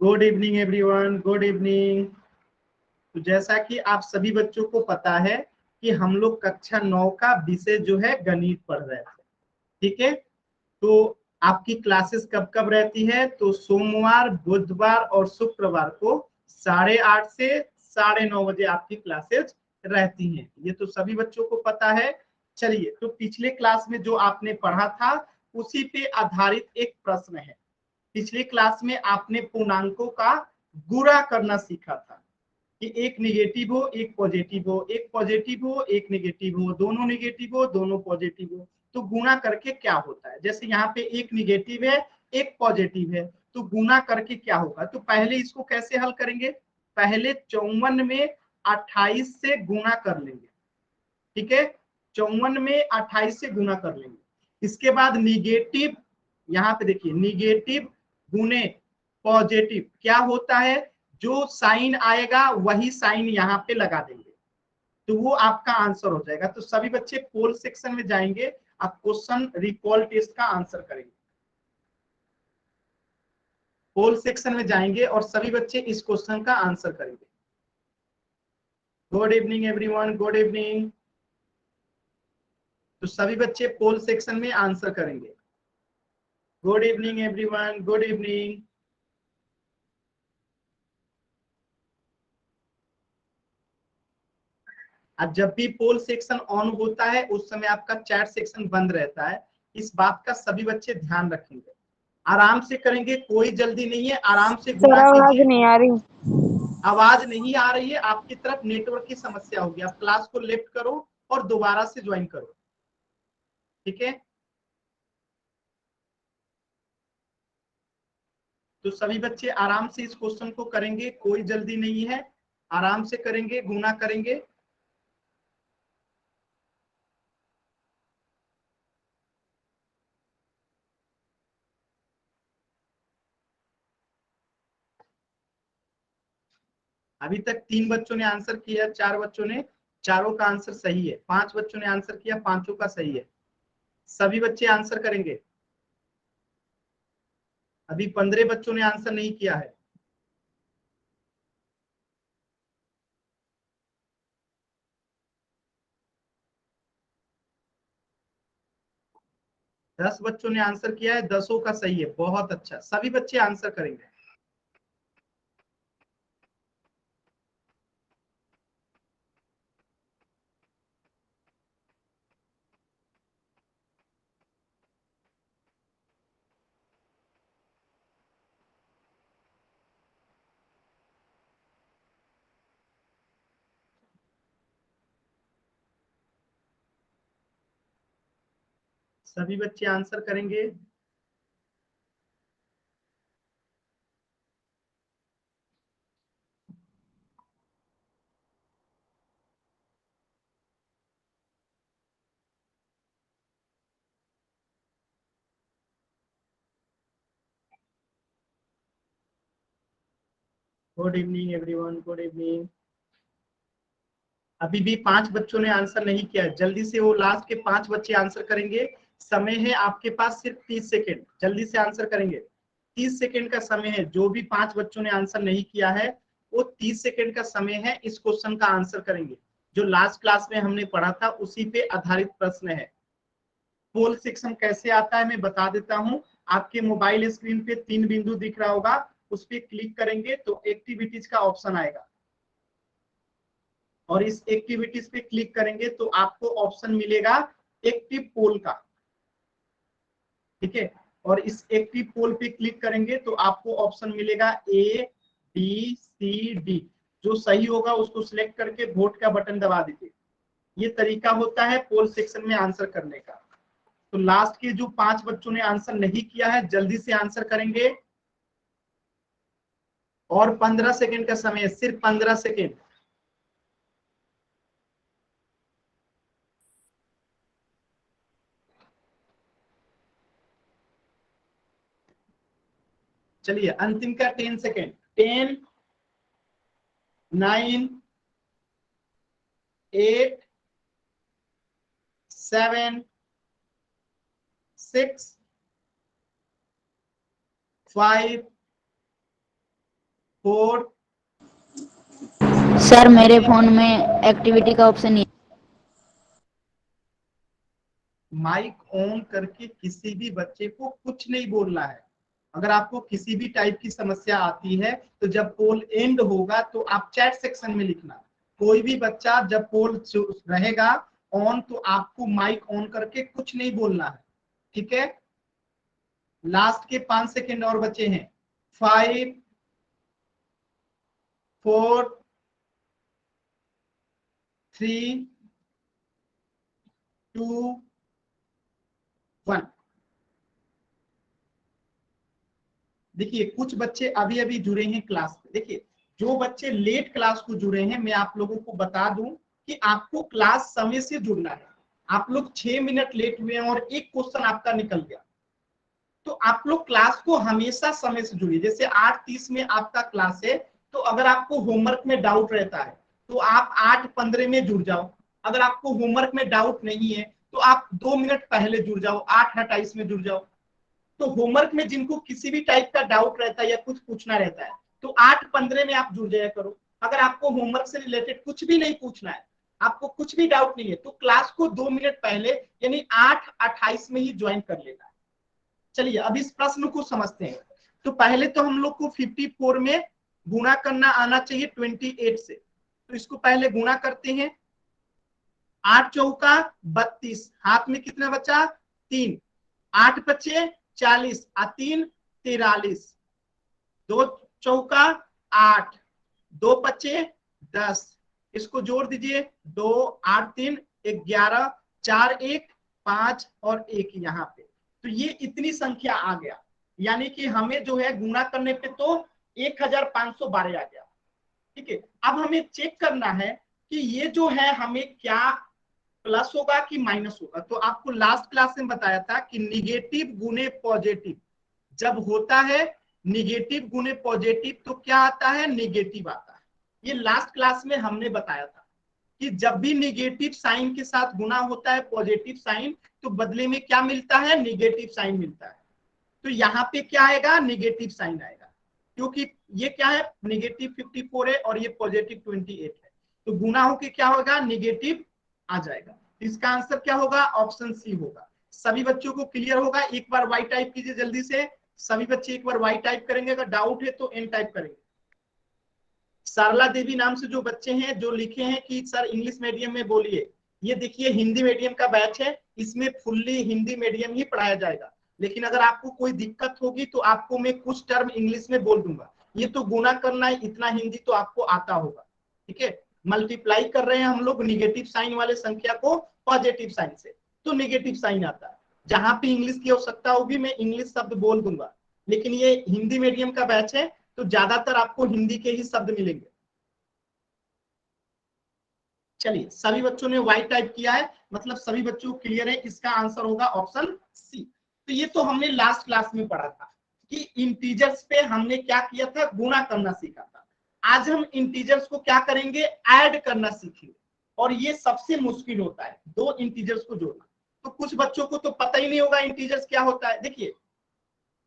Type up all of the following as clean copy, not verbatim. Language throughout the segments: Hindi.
Good evening everyone, good evening. तो जैसा कि आप सभी बच्चों को पता है कि हम लोग कक्षा 9 का विषय जो है गणित पढ़ रहे थे, ठीक है। तो आपकी क्लासेस कब कब रहती है? तो सोमवार, बुधवार और शुक्रवार को 8:30 से 9:30 बजे आपकी क्लासेस रहती हैं। ये तो सभी बच्चों को पता है। चलिए, तो पिछले क्लास में जो आपने पढ़ा था उसी पे आधारित एक प्रश्न है। पिछले क्लास में आपने पूर्णांकों का गुणा करना सीखा था कि एक नेगेटिव हो, एक पॉजिटिव हो, एक पॉजिटिव हो, एक नेगेटिव हो, दोनों नेगेटिव हो, दोनों पॉजिटिव हो, तो गुणा करके क्या होता है। जैसे यहाँ पे एक नेगेटिव है, एक पॉजिटिव है, तो गुणा करके क्या होगा। तो पहले इसको कैसे हल करेंगे? पहले 54 में 28 से गुणा कर लेंगे, ठीक है। 54 में 28 से गुणा कर लेंगे। इसके बाद निगेटिव, यहाँ पे देखिए, निगेटिव गुणे पॉजिटिव क्या होता है, जो साइन आएगा वही साइन यहाँ पे लगा देंगे, तो वो आपका आंसर हो जाएगा। तो सभी बच्चे पोल सेक्शन में जाएंगे, आप क्वेश्चन रिकॉल टेस्ट का आंसर करेंगे। पोल सेक्शन में जाएंगे और सभी बच्चे इस क्वेश्चन का आंसर करेंगे। Good evening everyone, good evening. तो सभी बच्चे पोल सेक्शन में आंसर करेंगे। Good evening everyone, good evening. अब जब भी पोल सेक्शन ऑन होता है उस समय आपका चैट सेक्शन बंद रहता है, इस बात का सभी बच्चे ध्यान रखेंगे। आराम से करेंगे, कोई जल्दी नहीं है, आराम से गुणा आवाज कीजिए। नहीं आ रही। आवाज नहीं आ रही है, आपकी तरफ नेटवर्क की समस्या होगी। आप क्लास को लेफ्ट करो और दोबारा से ज्वाइन करो, ठीक है। तो सभी बच्चे आराम से इस क्वेश्चन को करेंगे, कोई जल्दी नहीं है, आराम से करेंगे, गुणा करेंगे। अभी तक 3 बच्चों ने आंसर किया, 4 बच्चों ने, चारों का आंसर सही है। 5 बच्चों ने आंसर किया, 5 का सही है। सभी बच्चे आंसर करेंगे। अभी 15 बच्चों ने आंसर नहीं किया है। दस बच्चों ने आंसर किया है, 10 का सही है, बहुत अच्छा। सभी बच्चे आंसर करेंगे। सभी बच्चे आंसर करेंगे। Good evening everyone, good evening. अभी भी 5 बच्चों ने आंसर नहीं किया, जल्दी से वो लास्ट के 5 बच्चे आंसर करेंगे। समय है आपके पास सिर्फ 30 सेकेंड, जल्दी से आंसर करेंगे। 30 सेकेंड का समय है। जो भी 5 बच्चों ने आंसर नहीं किया है वो 30 सेकेंड का समय है, इस क्वेश्चन का आंसर करेंगे। जो लास्ट क्लास में हमने पढ़ा था उसी पे आधारित प्रश्न है। पोल सेक्शन कैसे आता है मैं बता देता हूं। आपके मोबाइल स्क्रीन पे 3 बिंदु दिख रहा होगा, उस पर क्लिक करेंगे तो एक्टिविटीज का ऑप्शन आएगा, और इस एक्टिविटीज पे क्लिक करेंगे तो आपको ऑप्शन मिलेगा एक्टिव पोल का, ठीक है। और इस एक्टिव पोल पे क्लिक करेंगे तो आपको ऑप्शन मिलेगा A B C D। जो सही होगा उसको सिलेक्ट करके वोट का बटन दबा दीजिए। ये तरीका होता है पोल सेक्शन में आंसर करने का। तो लास्ट के जो 5 बच्चों ने आंसर नहीं किया है जल्दी से आंसर करेंगे, और 15 सेकेंड का समय है, सिर्फ 15 सेकेंड। चलिए अंतिम का 10 सेकेंड। 10 9 8 7 6 5 4। सर मेरे फोन में एक्टिविटी का ऑप्शन नहीं। माइक ऑन करके किसी भी बच्चे को कुछ नहीं बोलना है। अगर आपको किसी भी टाइप की समस्या आती है तो जब पोल एंड होगा तो आप चैट सेक्शन में लिखना। कोई भी बच्चा जब पोल रहेगा ऑन तो आपको माइक ऑन करके कुछ नहीं बोलना है, ठीक है। लास्ट के 5 सेकेंड और बचे हैं। 5 4 3 2 1। देखिए कुछ बच्चे अभी अभी जुड़े हैं क्लास में। देखिए जो बच्चे लेट क्लास को जुड़े हैं मैं आप लोगों को बता दूं कि आपको क्लास समय से जुड़ना है। आप लोग 6 मिनट लेट हुए हैं और एक क्वेश्चन आपका निकल गया, तो आप लोग क्लास को हमेशा समय से जुड़िए। जैसे 8:30 में आपका क्लास है, तो अगर आपको होमवर्क में डाउट रहता है तो आप 8:15 में जुड़ जाओ। अगर आपको होमवर्क में डाउट नहीं है तो आप 2 मिनट पहले जुड़ जाओ, 8:28 में जुड़ जाओ। तो होमवर्क में जिनको किसी भी टाइप का डाउट रहता है या कुछ पूछना रहता है तो 8:15 में आप जुड़ जाया करो। अगर आपको होमवर्क से रिलेटेड कुछ भी नहीं पूछना है, आपको कुछ भी डाउट नहीं है, तो क्लास को 2 मिनट पहले यानी 8:28 में ही ज्वाइन कर लेना है। चलिए अब इस प्रश्न को समझते हैं। तो पहले तो हम लोग को 54 में गुणा करना आना चाहिए 28 से। तो इसको पहले गुणा करते हैं। 8 चौका 32, हाथ में कितना बचा 3, 8 बचे 40 और 3 43, 2 चौका 8, 2 बचे 10, इसको जोड़ दीजिए 2 8 3 11, 4 1 5 और 1 यहाँ पे। तो ये इतनी संख्या आ गया, यानी कि हमें जो है गुणा करने पे तो 1512 आ गया, ठीक है। अब हमें चेक करना है कि ये जो है हमें क्या प्लस होगा कि माइनस होगा। तो आपको लास्ट क्लास में बताया था कि निगेटिव गुने पॉजिटिव जब होता है, निगेटिव गुने पॉजिटिव तो क्या आता है, निगेटिव आता है। ये लास्ट क्लास में हमने बताया था कि जब भी निगेटिव साइन के साथ गुना होता है पॉजिटिव साइन, तो बदले में क्या मिलता है, निगेटिव साइन मिलता है। तो यहाँ पे क्या आएगा, निगेटिव साइन आएगा, क्योंकि ये क्या है, निगेटिव 54 है और ये पॉजिटिव 28 है। तो गुना होके क्या होगा, निगेटिव आ जाएगा। इसका आंसर क्या होगा, ऑप्शन सी होगा। सभी बच्चों को क्लियर होगा। एक बार वाई टाइप कीजिए जल्दी से, सभी बच्चे एक बार वाई टाइप करेंगे, अगर डाउट है तो एन टाइप करेंगे। सरला देवी नाम से जो बच्चे हैं जो लिखे हैं कि सर इंग्लिश मीडियम में बोलिए, ये देखिए हिंदी मीडियम का बैच है, इसमें फुल्ली हिंदी मीडियम ही पढ़ाया जाएगा। लेकिन अगर आपको कोई दिक्कत होगी तो आपको मैं कुछ टर्म इंग्लिश में बोल दूंगा। ये तो गुना करना है, इतना हिंदी तो आपको आता होगा, ठीक है। मल्टीप्लाई कर रहे हैं हम लोग निगेटिव साइन वाले संख्या को पॉजिटिव साइन से, तो निगेटिव साइन आता है। जहां पे इंग्लिश की आवश्यकता होगी मैं इंग्लिश शब्द बोल दूंगा, लेकिन ये हिंदी मीडियम का बैच है तो ज्यादातर आपको हिंदी के ही शब्द मिलेंगे। चलिए सभी बच्चों ने वाई टाइप किया है, मतलब सभी बच्चों को क्लियर है, इसका आंसर होगा ऑप्शन सी। तो ये तो हमने लास्ट क्लास में पढ़ा था कि इंटीजर्स पे हमने क्या किया था, गुणा करना सीखा था। आज हम इंटीजर्स को क्या करेंगे, ऐड करना सीखेंगे। और ये सबसे मुश्किल होता है, दो इंटीजर्स को जोड़ना। तो कुछ बच्चों को तो पता ही नहीं होगा इंटीजर्स क्या होता है। देखिए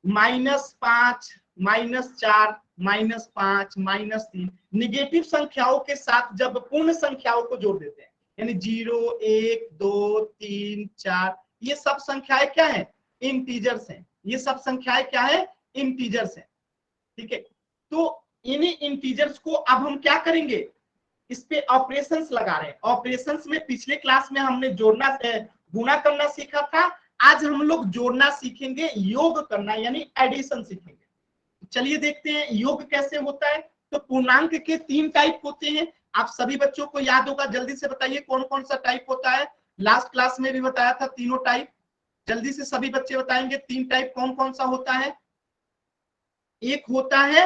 -5, -4, -5, -3 निगेटिव संख्याओं के साथ जब पूर्ण संख्याओं को जोड़ देते हैं, यानी 0 1 2 3 4, ये सब संख्याएं क्या है, इंटीजर्स हैं। ये सब संख्याएं क्या है, इंटीजर्स हैं, ठीक है। तो इन्हीं इंटीजर्स को अब हम क्या करेंगे, इस पे ऑपरेशंस लगा रहे हैं। ऑपरेशंस में पिछले क्लास में हमने जोड़ना गुणा करना सीखा था, आज हम लोग जोड़ना सीखेंगे, योग करना यानी एडिशन सीखेंगे। चलिए देखते हैं योग कैसे होता है। तो पूर्णांक के 3 टाइप होते हैं, आप सभी बच्चों को याद होगा, जल्दी से बताइए कौन कौन सा टाइप होता है। लास्ट क्लास में भी बताया था तीनों टाइप, जल्दी से सभी बच्चे बताएंगे 3 टाइप कौन कौन सा होता है। एक होता है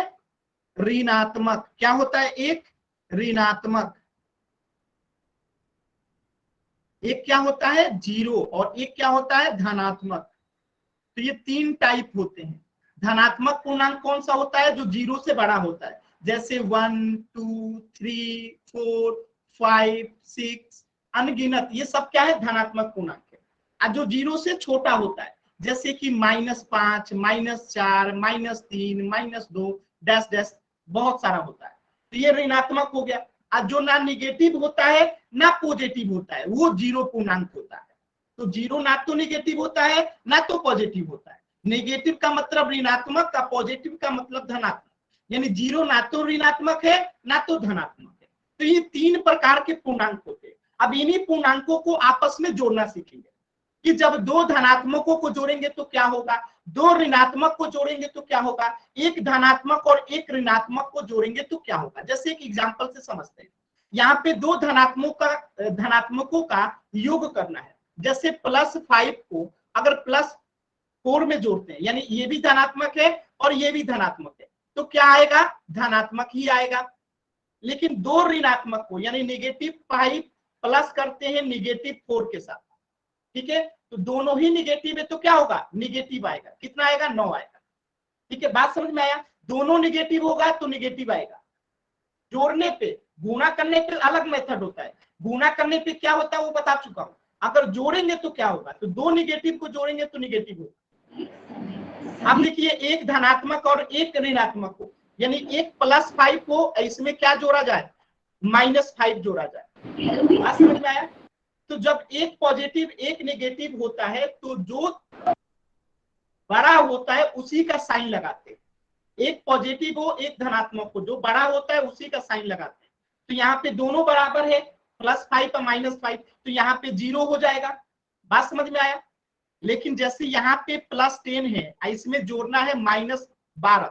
ऋणात्मक, क्या होता है, एक ऋणात्मक, एक क्या होता है जीरो, और एक क्या होता है धनात्मक। तो ये 3 टाइप होते हैं। धनात्मक पूर्णांक कौन सा होता है, जो 0 से बड़ा होता है, जैसे 1 2 3 4 5 6 अनगिनत, ये सब क्या है, धनात्मक पूर्णांक है। और जो 0 से छोटा होता है, जैसे कि -5, -4, -3, -2 डैश डैश बहुत सारा होता है, तो ये ऋणात्मक हो गया। और जो ना निगेटिव होता है ना पॉजिटिव होता है वो जीरो पूर्णांक होता है। तो जीरो ना तो निगेटिव होता है ना तो पॉजिटिव होता है। नेगेटिव का मतलब ऋणात्मक का, पॉजिटिव का मतलब धनात्मक, यानी जीरो ना तो ऋणात्मक है ना तो धनात्मक है। तो ये तीन प्रकार के पूर्णांक होते हैं। अब इन्हीं पूर्णांकों को आपस में जोड़ना सीखेंगे कि जब दो धनात्मकों को जोड़ेंगे तो क्या होगा, दो ऋणात्मक को जोड़ेंगे तो क्या होगा, एक धनात्मक और एक ऋणात्मक को जोड़ेंगे तो क्या होगा। जैसे एक एग्जांपल से समझते हैं, यहाँ पे दो धनात्मकों का योग करना है। जैसे +5 को अगर +4 में जोड़ते हैं, यानी ये भी धनात्मक है और ये भी धनात्मक है, तो क्या आएगा, धनात्मक ही आएगा। लेकिन दो ऋणात्मक को यानी -5 प्लस करते हैं -4 के साथ, ठीक है, तो दोनों ही निगेटिव है तो क्या होगा, निगेटिव आएगा। कितना आएगा, 9 आएगा। ठीक है, बात समझ में आया। दोनों निगेटिव होगा तो निगेटिव आएगा। जोड़ने पे, गुणा करने पे अलग मेथड होता है। गुणा करने पे क्या होता है वो बता चुका हूं। अगर जोड़ेंगे तो क्या होगा, तो दो निगेटिव को जोड़ेंगे तो निगेटिव होगा। अब देखिए एक धनात्मक और एक ऋणात्मक को, यानी एक +5 को इसमें क्या जोड़ा जाए, -5 जोड़ा जाए। बात समझ में आया। तो जब एक पॉजिटिव एक नेगेटिव होता है तो जो बड़ा होता है उसी का साइन लगाते हैं। एक पॉजिटिव हो एक धनात्मक हो, जो बड़ा होता है उसी का साइन लगाते हैं। तो यहाँ पे दोनों बराबर है, +5 और -5, तो यहाँ पे 0 हो जाएगा। बात समझ में आया। लेकिन जैसे यहाँ पे +10 है, इसमें जोड़ना है -12,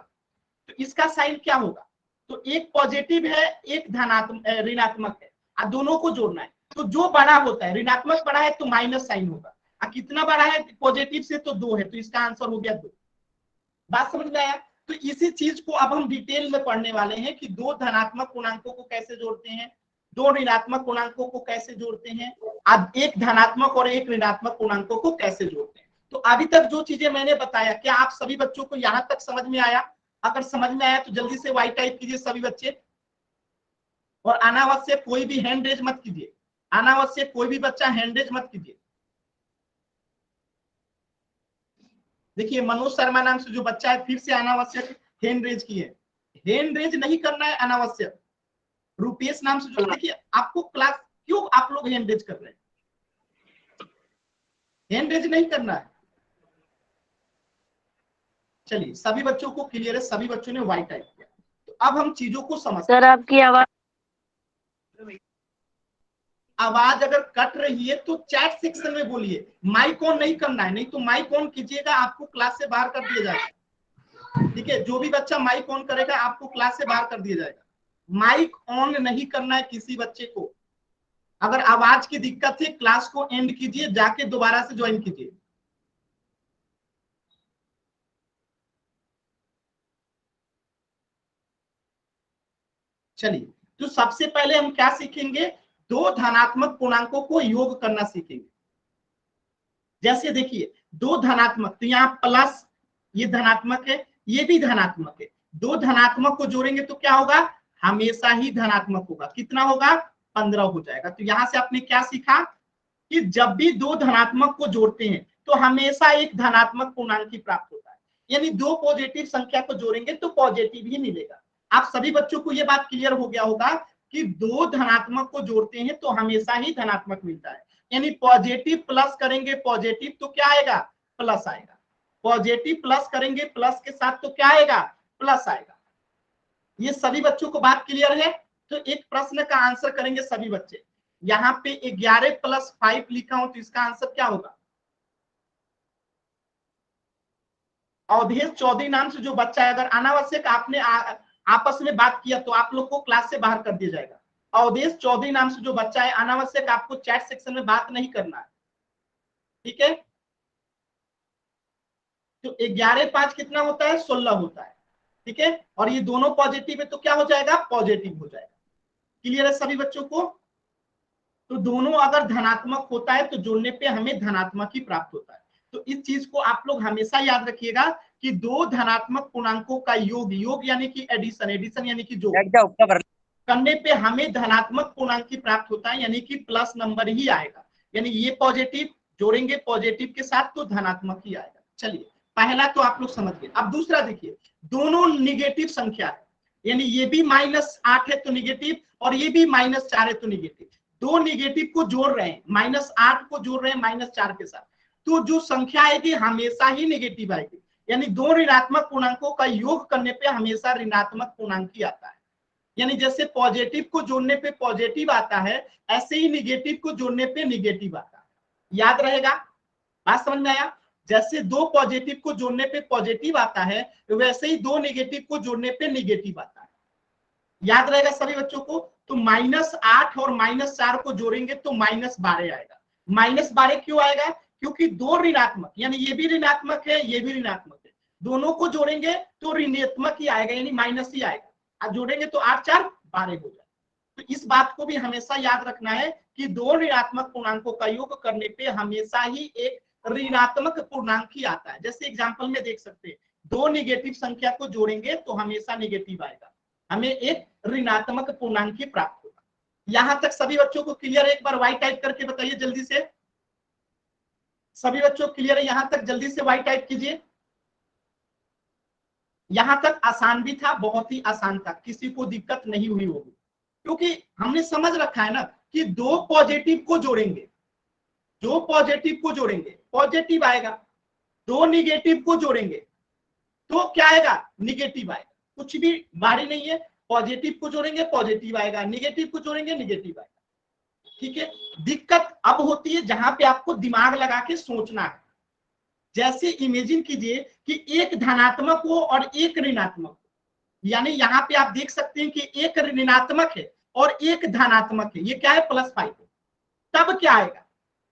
तो इसका साइन क्या होगा, तो एक पॉजिटिव है एक ऋणात्मक है और दोनों को जोड़ना है। तो जो बड़ा होता है, ऋणात्मक बड़ा है तो माइनस साइन होगा, और कितना बड़ा है पॉजिटिव से तो 2 है, तो इसका आंसर हो गया 2। बात समझ में आया। तो इसी चीज को अब हम डिटेल में पढ़ने वाले हैं कि दो धनात्मक पूर्णांकों को कैसे जोड़ते हैं, दो ऋणात्मक पूर्णांकों को कैसे जोड़ते हैं, अब एक धनात्मक और एक ऋणात्मक पूर्णांकों को कैसे जोड़ते हैं। तो अभी तक जो चीजें मैंने बताया, क्या आप सभी बच्चों को यहां तक समझ में आया। अगर समझ में आया तो जल्दी से वाई टाइप कीजिए सभी बच्चे, और अनावश्यक कोई भी हैंड रेज मत कीजिए, अनावश्यक कोई भी बच्चा हैंड रेज मत कीजिए। देखिए मनोज शर्मा नाम से जो बच्चा है फिर से अनावश्यक हैंड रेज किए, हैंड रेज नहीं करना है अनावश्यक। रुपेश नाम से जो, देखिए आपको क्लास क्यों आप लोग हैंड रेज कर रहे हैं, हैंड रेज नहीं करना है। चलिए सभी बच्चों को क्लियर है, सभी बच्चों ने वाई टाइप किया। तो अब हम चीजों को समझते हैं। सर आपकी आवाज अगर कट रही है तो चैट सेक्शन में बोलिए, माइक ऑन नहीं करना है, नहीं तो माइक ऑन कीजिएगा आपको क्लास से बाहर कर दिया जाएगा। ठीक है, जो भी बच्चा माइक ऑन करेगा आपको क्लास से बाहर कर दिया जाएगा। माइक ऑन नहीं करना है किसी बच्चे को। अगर आवाज की दिक्कत है क्लास को एंड कीजिए, जाके दोबारा से ज्वाइन कीजिए। चलिए, तो सबसे पहले हम क्या सीखेंगे, दो धनात्मक पूर्णांकों को योग करना सीखेंगे। जैसे देखिए दो धनात्मक, तो यहाँ प्लस, ये धनात्मक है ये भी धनात्मक है, दो धनात्मक को जोड़ेंगे तो क्या होगा, हमेशा ही धनात्मक होगा। कितना होगा, 15 हो जाएगा। तो यहां से आपने क्या सीखा कि जब भी दो धनात्मक को जोड़ते हैं तो हमेशा एक धनात्मक पूर्णांक ही प्राप्त होता है। यानी दो पॉजिटिव संख्या को जोड़ेंगे तो पॉजिटिव ही मिलेगा। आप सभी बच्चों को यह बात क्लियर हो गया होगा कि दो धनात्मक को जोड़ते हैं तो हमेशा ही धनात्मक मिलता है। यानी पॉजिटिव प्लस करेंगे पॉजिटिव तो क्या आएगा, प्लस आएगा। पॉजिटिव प्लस करेंगे प्लस के साथ तो क्या आएगा, प्लस आएगा। ये सभी बच्चों को बात क्लियर है। तो एक प्रश्न का आंसर करेंगे सभी बच्चे। यहाँ पे 11 + 5 लिखा हो तो इसका आंसर क्या होगा। अवधेश चौधरी नाम से जो बच्चा है, अगर अनावश्यक आपने आपस में बात किया तो आप लोग को क्लास से बाहर कर दिया जाएगा। अवधेश चौधरी नाम से जो बच्चा है, अनावश्यक आपको चैट सेक्शन में बात नहीं करना है, ठीक है। तो 11 + 5 कितना होता है, 16 होता है, ठीक है। और ये दोनों पॉजिटिव है तो क्या हो जाएगा, पॉजिटिव हो जाएगा। क्लियर है सभी बच्चों को। तो दोनों अगर धनात्मक होता है तो जोड़ने पे हमें धनात्मक ही प्राप्त होता है। तो इस चीज को आप लोग हमेशा याद रखिएगा कि दो धनात्मक पूर्णांकों का योग, योग यानी कि एडिशन, एडिशन यानी कि जोड़ करने पे हमें धनात्मक पूर्णांक ही प्राप्त होता है, यानी कि प्लस नंबर ही आएगा। यानी ये पॉजिटिव जोड़ेंगे पॉजिटिव के साथ तो धनात्मक ही आएगा। चलिए पहला तो आप लोग समझ गए। अब दूसरा देखिए, दोनों निगेटिव संख्या है, यानी ये भी -8 है तो निगेटिव और ये भी -4 है तो निगेटिव। दो निगेटिव को जोड़ रहे हैं, -8 को जोड़ रहे हैं -4 के साथ, तो जो संख्या आएगी हमेशा ही निगेटिव आएगी। यानी दो ऋणात्मक पूर्णांकों का योग करने पे हमेशा ऋणात्मक पूर्णांक ही आता है। यानी जैसे पॉजिटिव को जोड़ने पे पॉजिटिव आता है, ऐसे ही निगेटिव को जोड़ने पे निगेटिव आता है। याद रहेगा? बात समझ में आया? जैसे दो पॉजिटिव को जोड़ने पे पॉजिटिव आता है, वैसे ही दो निगेटिव को जोड़ने पे निगेटिव आता है। याद रहेगा सभी बच्चों को? तो -8 और -4 को जोड़ेंगे तो -12 आएगा। -12 क्यों आएगा? क्योंकि दो ऋणात्मक, यानी ये भी ऋणात्मक है, ये भी ऋणात्मक है, दोनों को जोड़ेंगे तो ऋणात्मक ही आएगा, यानी माइनस ही आएगा। आप जोड़ेंगे तो 8 4 12 हो जाए। तो इस बात को भी हमेशा याद रखना है कि दो ऋणात्मक पूर्णांकों का योग करने पे हमेशा ही एक ऋणात्मक पूर्णांक ही आता है। जैसे एग्जांपल में देख सकते हैं, दो निगेटिव संख्या को जोड़ेंगे तो हमेशा निगेटिव आएगा, हमें एक ऋणात्मक पूर्णांक ही प्राप्त होगा। यहां तक सभी बच्चों को क्लियर है? एक बार वाई टाइप करके बताइए जल्दी से। सभी बच्चों क्लियर है यहां तक? जल्दी से वाई टाइप कीजिए। यहां तक आसान भी था, बहुत ही आसान था, किसी को दिक्कत नहीं हुई होगी, क्योंकि हमने समझ रखा है ना कि दो पॉजिटिव को जोड़ेंगे, दो पॉजिटिव को जोड़ेंगे पॉजिटिव आएगा, दो निगेटिव को जोड़ेंगे तो क्या आएगा? निगेटिव आएगा। कुछ भी भारी नहीं है, पॉजिटिव को जोड़ेंगे पॉजिटिव आएगा, निगेटिव को जोड़ेंगे निगेटिव आएगा। ठीक है? दिक्कत अब होती है जहां पे आपको दिमाग लगा के सोचना है। जैसे इमेजिन कीजिए कि एक धनात्मक हो और एक ऋणात्मक हो, यानी यहाँ पे आप देख सकते हैं कि एक ऋणात्मक है और एक धनात्मक है, ये क्या है? +5 है। तब क्या आएगा?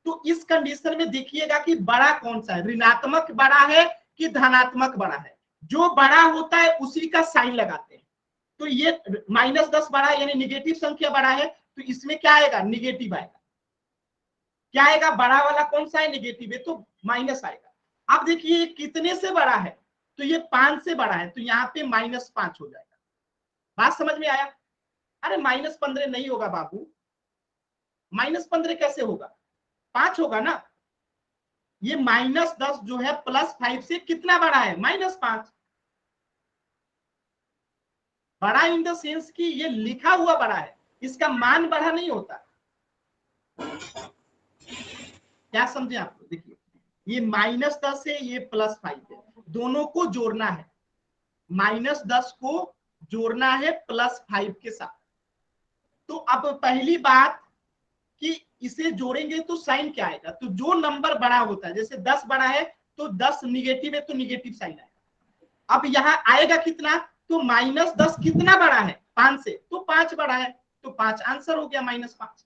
तो इस कंडीशन में देखिएगा कि बड़ा कौन सा है, ऋणात्मक बड़ा है कि धनात्मक बड़ा है। जो बड़ा होता है उसी का साइन लगाते हैं। तो ये -10 बड़ा है, यानी निगेटिव संख्या बड़ा है, तो इसमें क्या आएगा? निगेटिव आएगा। क्या आएगा? बड़ा वाला कौन सा है? निगेटिव है, तो माइनस आएगा। अब देखिए कितने से बड़ा है? तो ये 5 से बड़ा है, तो यहाँ पे -5 हो जाएगा। बात समझ में आया? अरे -15 नहीं होगा बाबू, -15 कैसे होगा? 5 होगा ना। ये -10 जो है +5 से कितना बड़ा है? -5। बड़ा इन द सेंस कि ये लिखा हुआ बड़ा है, इसका मान बड़ा नहीं होता। क्या समझे आप? देखिए ये -10 है, ये +5 है, दोनों को जोड़ना है, -10 को जोड़ना है +5 के साथ। तो अब पहली बात कि इसे जोड़ेंगे तो साइन क्या आएगा? तो जो नंबर बड़ा होता है, जैसे 10 बड़ा है तो 10 निगेटिव है तो निगेटिव साइन आएगा। अब यहाँ आएगा कितना? तो -10 कितना बड़ा है? 5 से, तो 5 बड़ा है, तो 5 आंसर हो गया -5।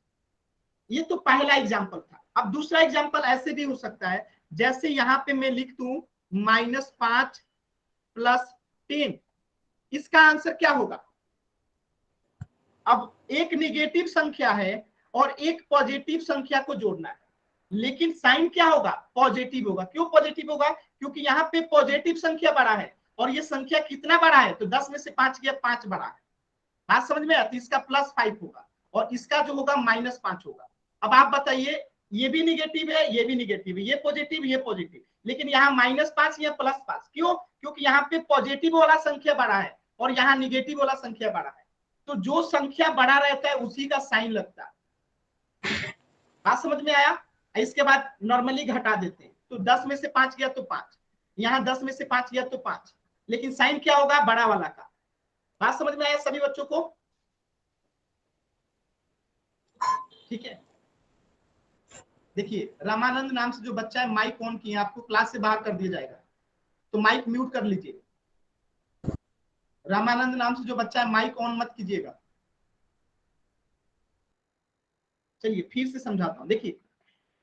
ये तो पहला एग्जाम्पल था। अब दूसरा एग्जाम्पल ऐसे भी हो सकता है, जैसे यहाँ पे मैं लिख दूं -5 + 10, इसका आंसर क्या होगा? अब एक निगेटिव संख्या है और एक पॉजिटिव संख्या को जोड़ना है, लेकिन साइन क्या होगा? पॉजिटिव होगा। क्यों पॉजिटिव होगा? क्योंकि यहाँ पे पॉजिटिव संख्या बड़ा है और ये संख्या कितना बड़ा है? तो 10 में से 5 गया, 5 बड़ा है। बात समझ में आया? तो इसका +5 होगा और इसका जो होगा -5 होगा। अब आप बताइए, ये भी निगेटिव है, ये भी निगेटिव है, ये पॉजिटिव, ये पॉजिटिव, लेकिन यहाँ -5 या +5 क्यों? क्योंकि यहाँ पे पॉजिटिव वाला संख्या बड़ा है और यहाँ निगेटिव वाला संख्या बड़ा है, तो जो संख्या बड़ा रहता है उसी का साइन लगता है। बात समझ में आया? इसके बाद नॉर्मली घटा देते हैं, तो 10 में से 5 गया तो 5, यहाँ 10 में से 5 गया तो 5, लेकिन साइन क्या होगा? बड़ा वाला का। बात समझ में आया सभी बच्चों को? ठीक है। देखिए रामानंद नाम से जो बच्चा है, माइक ऑन किए, आपको क्लास से बाहर कर दिया जाएगा, तो माइक म्यूट कर लीजिए। रामानंद नाम से जो बच्चा है, माइक ऑन मत कीजिएगा। चलिए फिर से समझाता हूं। देखिए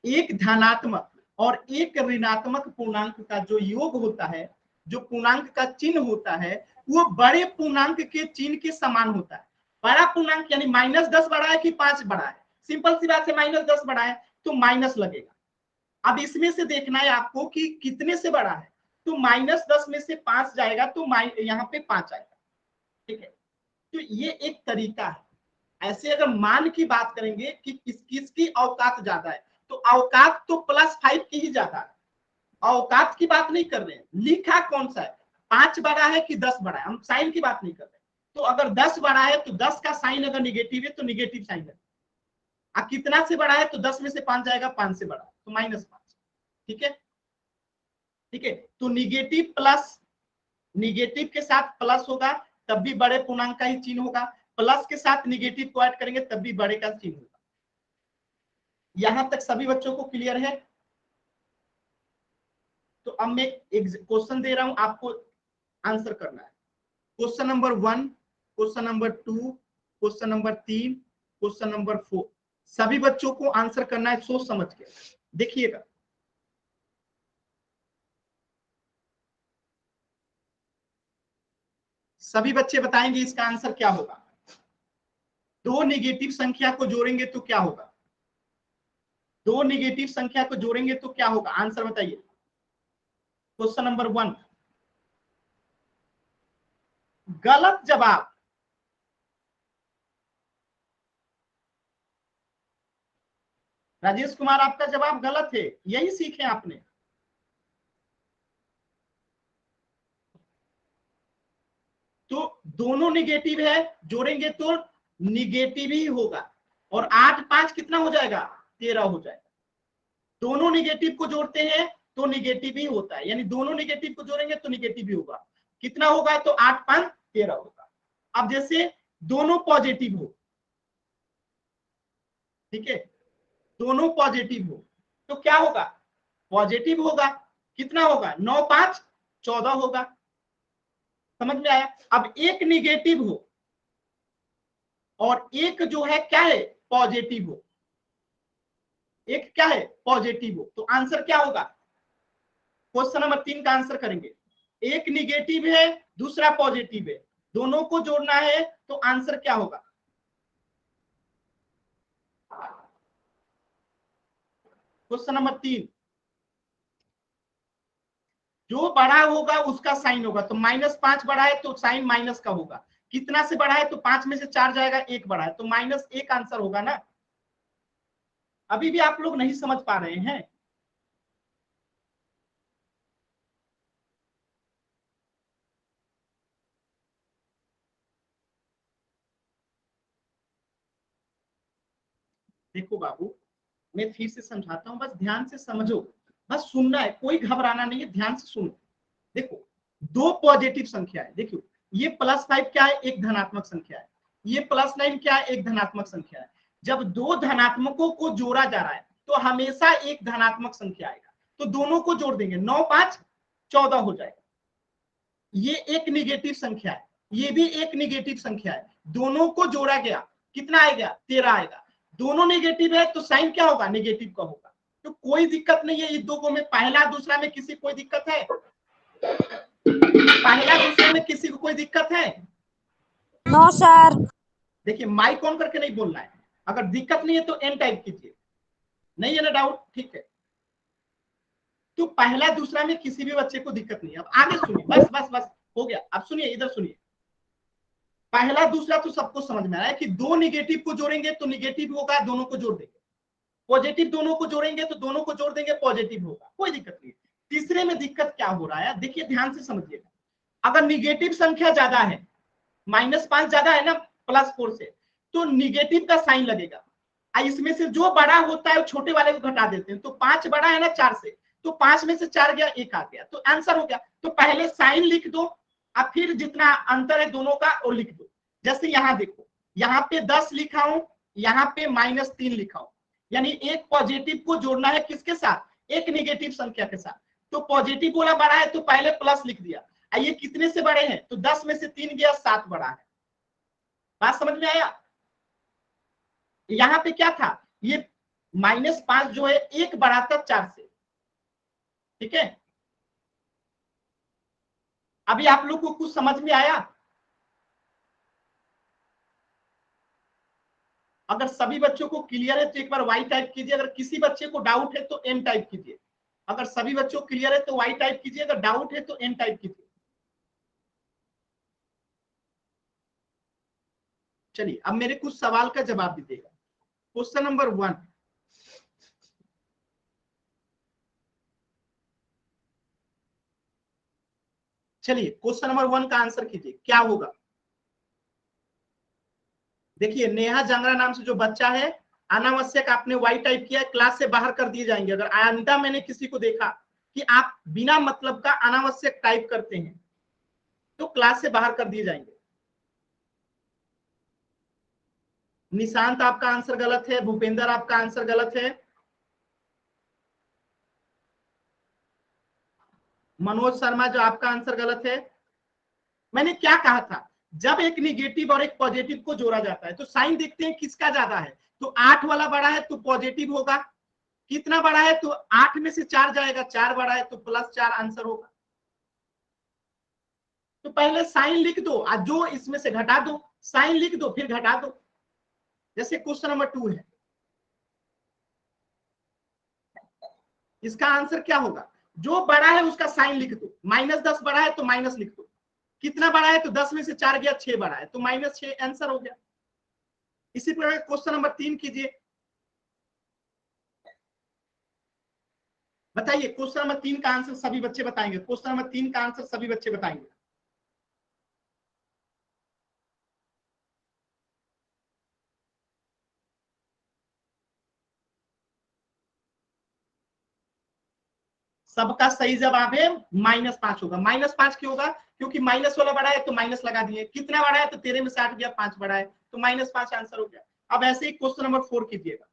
एक धनात्मक और एक ऋणात्मक पूर्णांक का जो योग होता है, जो पूर्णांक का चिन्ह होता है, वो बड़े पूर्णांक के चिन्ह के समान होता है। बड़ा पूर्णांक यानी -10 बड़ा है कि 5 बड़ा है? सिंपल सी बात है, -10 बड़ा है तो माइनस लगेगा। अब इसमें से देखना है आपको कि कितने से बड़ा है, तो -10 में से 5 जाएगा तो यहाँ पे 5 आएगा। ठीक है? तो ये एक तरीका है। ऐसे अगर मान की बात करेंगे कि किसकी औकात ज्यादा है, तो औकात तो +5 की ही ज्यादा है। औकात की बात नहीं कर रहे हैं, लिखा कौन सा है, 5 बड़ा है कि 10 बड़ा है, हम साइन की बात नहीं कर रहे। तो अगर 10 बड़ा है तो 10 का साइन अगर निगेटिव है तो निगेटिव साइन है। अब कितना से बड़ा है तो 10 में से 5 जाएगा, 5 से बड़ा तो -5। ठीक है, ठीक है। तो निगेटिव प्लस, निगेटिव के साथ प्लस होगा तब भी बड़े पूर्णांक का ही चिन्ह होगा, प्लस के साथ निगेटिव को ऐड करेंगे तब भी बड़े का चिन्ह होगा। यहां तक सभी बच्चों को क्लियर है? तो अब मैं एक क्वेश्चन दे रहा हूं, आपको आंसर करना है। Question number 1, question number 2, question number 3, question number 4, सभी बच्चों को आंसर करना है सोच समझ के। देखिएगा, सभी बच्चे बताएंगे इसका आंसर क्या होगा। दो निगेटिव संख्या को जोड़ेंगे तो क्या होगा, दो निगेटिव संख्या को जोड़ेंगे तो क्या होगा, आंसर बताइए। क्वेश्चन नंबर 1 गलत जवाब। राजेश कुमार आपका जवाब गलत है, यही सीखे आपने। तो दोनों निगेटिव है, जोड़ेंगे तो निगेटिव ही होगा, और 8 5 कितना हो जाएगा, 13 हो जाएगा। दोनों निगेटिव को जोड़ते हैं तो निगेटिव ही होता है, यानी दोनों निगेटिव को जोड़ेंगे तो निगेटिव ही होगा। कितना होगा, तो 8 5 13 होगा। अब जैसे दोनों पॉजिटिव हो, ठीक है, दोनों पॉजिटिव हो तो क्या होगा, पॉजिटिव होगा। कितना होगा, 9 5 14 होगा। समझ में आया? अब एक निगेटिव हो और एक जो है क्या है, पॉजिटिव हो, एक क्या है, पॉजिटिव हो, तो आंसर क्या होगा। क्वेश्चन नंबर 3 का आंसर करेंगे। एक निगेटिव है, दूसरा पॉजिटिव है, दोनों को जोड़ना है तो आंसर क्या होगा। क्वेश्चन नंबर 3, जो बड़ा होगा उसका साइन होगा, तो -5 बड़ा है तो साइन माइनस का होगा। कितना से बड़ा है, तो 5 में से 4 जाएगा, 1 बड़ा है तो -1 आंसर होगा ना। अभी भी आप लोग नहीं समझ पा रहे हैं? देखो बाबू, मैं फिर से समझाता हूं, बस ध्यान से समझो, बस सुनना है, कोई घबराना नहीं है, ध्यान से सुनो। देखो, दो पॉजिटिव संख्या है, देखो ये +5 क्या है, एक धनात्मक संख्या है, ये +9 क्या है, एक धनात्मक संख्या है। जब दो धनात्मकों को जोड़ा जा रहा है तो हमेशा एक धनात्मक संख्या आएगा, तो दोनों को जोड़ देंगे, 9 5 14 हो जाएगा। ये एक निगेटिव संख्या है, ये भी एक निगेटिव संख्या है, दोनों को जोड़ा गया, कितना आएगा, 13 आएगा। दोनों नेगेटिव है तो साइन क्या होगा, नेगेटिव का होगा। तो कोई दिक्कत नहीं है, इस दो को में पहला दूसरा में किसी कोई दिक्कत है, पहला दूसरा में किसी को कोई दिक्कत है? No sir. देखिए माइक ऑन करके नहीं बोलना है, अगर दिक्कत नहीं है तो एन टाइप कीजिए, नहीं है ना डाउट, ठीक है। तो पहला दूसरा में किसी भी बच्चे को दिक्कत नहीं है। अब आगे सुनिए, बस बस बस हो गया, अब सुनिए, इधर सुनिए। पहला दूसरा तो सबको समझ में आ रहा है कि दो निगेटिव को जोड़ेंगे तो निगेटिव होगा, दोनों को जोड़ देंगे। पॉजिटिव दोनों को जोड़ेंगे तो दोनों को जोड़ देंगे, पॉजिटिव होगा, कोई दिक्कत नहीं है। तीसरे में दिक्कत क्या हो रहा है, देखिए ध्यान से समझिएगा। अगर निगेटिव संख्या ज्यादा है, -5 ज्यादा है ना +4 से, तो निगेटिव का साइन लगेगा। इसमें से जो बड़ा होता है छोटे वाले को घटा देते हैं, तो 5 बड़ा है ना 4 से, तो 5 में से 4 गया, 1 आ गया, तो आंसर हो गया। तो पहले साइन लिख दो, अब फिर जितना अंतर है दोनों का वो लिख दो। जैसे यहां देखो, यहाँ पे 10 लिखा हूं, यहाँ पे -3 लिखा हूं, यानी एक पॉजिटिव को जोड़ना है किसके साथ, एक निगेटिव संख्या के साथ। तो पॉजिटिव वाला बड़ा है तो पहले प्लस लिख दिया। ये कितने से बड़े हैं, तो 10 में से 3 गया, 7 बड़ा है। बात समझ में आया? यहाँ पे क्या था, ये -5 जो है एक बड़ा था 4 से, ठीक है। अभी आप लोग को कुछ समझ में आया? अगर सभी बच्चों को क्लियर है तो एक बार वाई टाइप कीजिए, अगर किसी बच्चे को डाउट है तो एन टाइप कीजिए। अगर सभी बच्चों को क्लियर है तो वाई टाइप कीजिए, अगर डाउट है तो एन टाइप कीजिए। चलिए अब मेरे कुछ सवाल का जवाब दीजिएगा। क्वेश्चन नंबर 1, चलिए क्वेश्चन नंबर 1 का आंसर कीजिए, क्या होगा। देखिए नेहा जंगरा नाम से जो बच्चा है, अनावश्यक आपने वाई टाइप किया, क्लास से बाहर कर दिए जाएंगे। अगर आइंदा मैंने किसी को देखा कि आप बिना मतलब का अनावश्यक टाइप करते हैं तो क्लास से बाहर कर दिए जाएंगे। निशांत आपका आंसर गलत है, भूपेंद्र आपका आंसर गलत है, मनोज शर्मा जो आपका आंसर गलत है। मैंने क्या कहा था, जब एक निगेटिव और एक पॉजिटिव को जोड़ा जाता है तो साइन देखते हैं किसका ज्यादा है। तो 8 वाला बड़ा है तो पॉजिटिव होगा, कितना बड़ा है तो 8 में से 4 जाएगा, 4 बड़ा है तो +4 आंसर होगा। तो पहले साइन लिख दो और जो इसमें से घटा दो, साइन लिख दो फिर घटा दो। जैसे क्वेश्चन नंबर 2 है, इसका आंसर क्या होगा, जो बड़ा है उसका साइन लिख दो। -10 बड़ा है तो माइनस लिख दो, कितना बड़ा है तो 10 में से 4 गया, 6 बड़ा है तो -6 आंसर हो गया। इसी प्रकार क्वेश्चन नंबर 3 कीजिए, बताइए क्वेश्चन नंबर 3 का आंसर सभी बच्चे बताएंगे। क्वेश्चन नंबर 3 का आंसर सभी बच्चे बताएंगे। सबका सही जवाब है -5 होगा। -5 क्यों होगा, क्योंकि माइनस वाला बड़ा है तो माइनस लगा दिए, कितना बड़ा है तो 13 में से 8 गया, 5 बड़ा है तो -5 आंसर हो गया। अब ऐसे ही क्वेश्चन नंबर 4 कीजिएगा,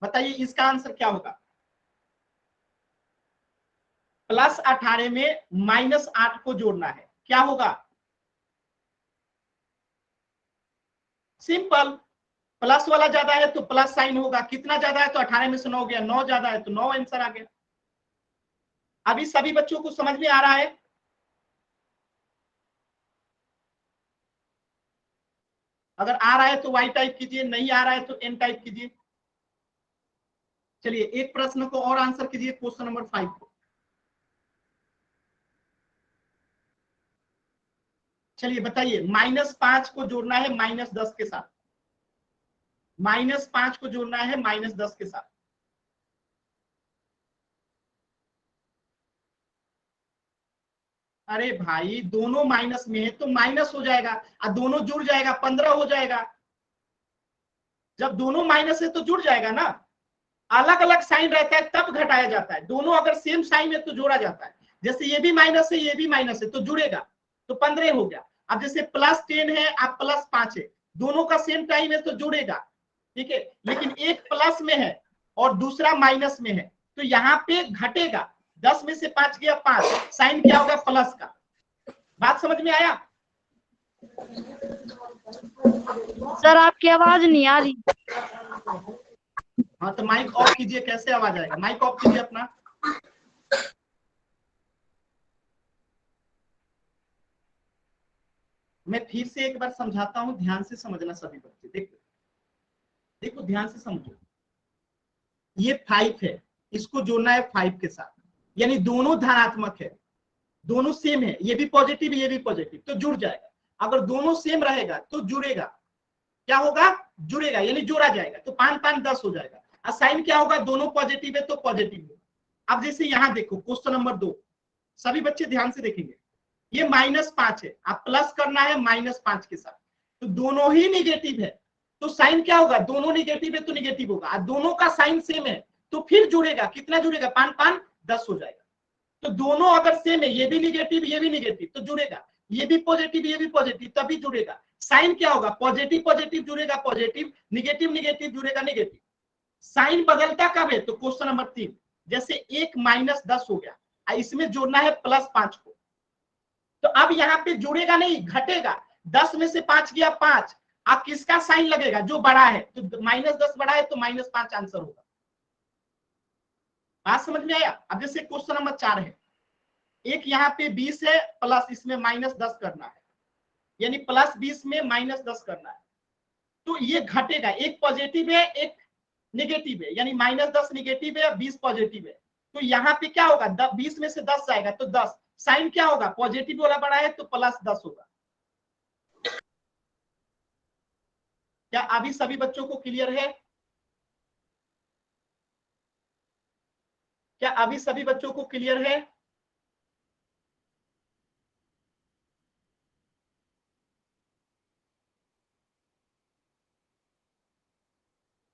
बताइए इसका आंसर क्या होगा। +18 में -8 को जोड़ना है, क्या होगा, सिंपल। प्लस वाला ज्यादा है तो प्लस साइन होगा, कितना ज्यादा है तो 18 में से 9 गया, 9 ज्यादा है तो 9 आंसर आ गया। अभी सभी बच्चों को समझ में आ रहा है। अगर आ रहा है तो वाई टाइप कीजिए, नहीं आ रहा है तो एन टाइप कीजिए। चलिए एक प्रश्न को और आंसर कीजिए, क्वेश्चन नंबर 5 को। चलिए बताइए, -5 को जोड़ना है -10 के साथ, -5 को जोड़ना है -10 के साथ। अरे भाई दोनों माइनस में है तो माइनस हो जाएगा और दोनों जुड़ जाएगा, 15 हो जाएगा। जब दोनों माइनस है तो जुड़ जाएगा ना, अलग अलग साइन रहता है तब घटाया जाता है, दोनों अगर सेम साइन है तो जोड़ा जाता है। जैसे ये भी माइनस है ये भी माइनस है तो जुड़ेगा, तो 15 हो गया। अब जैसे +10 है अब +5 है, दोनों का सेम टाइम है तो जुड़ेगा, ठीक है। लेकिन एक प्लस में है और दूसरा माइनस में है तो यहाँ पे घटेगा, 10 में से 5 गया 5, साइन क्या होगा प्लस का। बात समझ में आया। सर आपकी आवाज नहीं आ रही। हाँ तो माइक ऑफ कीजिए, कैसे आवाज आएगा, माइक ऑफ कीजिए अपना। मैं फिर से एक बार समझाता हूं, ध्यान से समझना सभी बच्चे। देखो देखो ध्यान से समझो, ये 5 है, इसको जोड़ना है 5 के साथ, यानी दोनों धनात्मक है, दोनों सेम है, ये भी पॉजिटिव ये भी पॉजिटिव, तो जुड़ जाएगा। अगर दोनों सेम रहेगा तो जुड़ेगा, क्या होगा, जुड़ेगा यानी जोड़ा जाएगा, तो 5 5 10 हो जाएगा। और साइन क्या होगा, दोनों पॉजिटिव है तो पॉजिटिव होगा। अब जैसे यहाँ देखो क्वेश्चन नंबर 2, सभी बच्चे ध्यान से देखेंगे, ये -5 है, अब प्लस करना है -5 के साथ, तो दोनों ही निगेटिव है तो साइन क्या होगा, दोनों निगेटिव है तो निगेटिव होगा, और दोनों का साइन सेम है तो फिर जुड़ेगा, कितना जुड़ेगा, 5 5 10 हो जाएगा। तो दोनों अगर सेम है, ये भी निगेटिव ये भी निगेटिव तो जुड़ेगा, ये भी पॉजिटिव ये भी पॉजिटिव तभी जुड़ेगा। साइन क्या होगा, पॉजिटिव पॉजिटिव जुड़ेगा पॉजिटिव, निगेटिव निगेटिव जुड़ेगा निगेटिव। साइन बदलता कब है, तो क्वेश्चन नंबर 3, जैसे 1 -10 हो गया, इसमें जोड़ना है +5 को, तो अब यहाँ पे जुड़ेगा नहीं घटेगा, 10 में से 5 गया 5, अब किसका साइन लगेगा, जो बड़ा है, तो -10 बड़ा है तो -5 आंसर होगा। बात समझ में आया। अब जैसे क्वेश्चन नंबर 4 है, एक यहाँ पे 20 है प्लस इसमें -10 करना है, यानी +20 में -10 करना है, तो ये घटेगा, एक पॉजिटिव है एक निगेटिव है, यानी -10 निगेटिव है 20 पॉजिटिव है, तो यहाँ पे क्या होगा, 20 में से 10 जाएगा तो 10, साइन क्या होगा, पॉजिटिव वाला बड़ा है तो +10 होगा। क्या अभी सभी बच्चों को क्लियर है। क्या अभी सभी बच्चों को क्लियर है?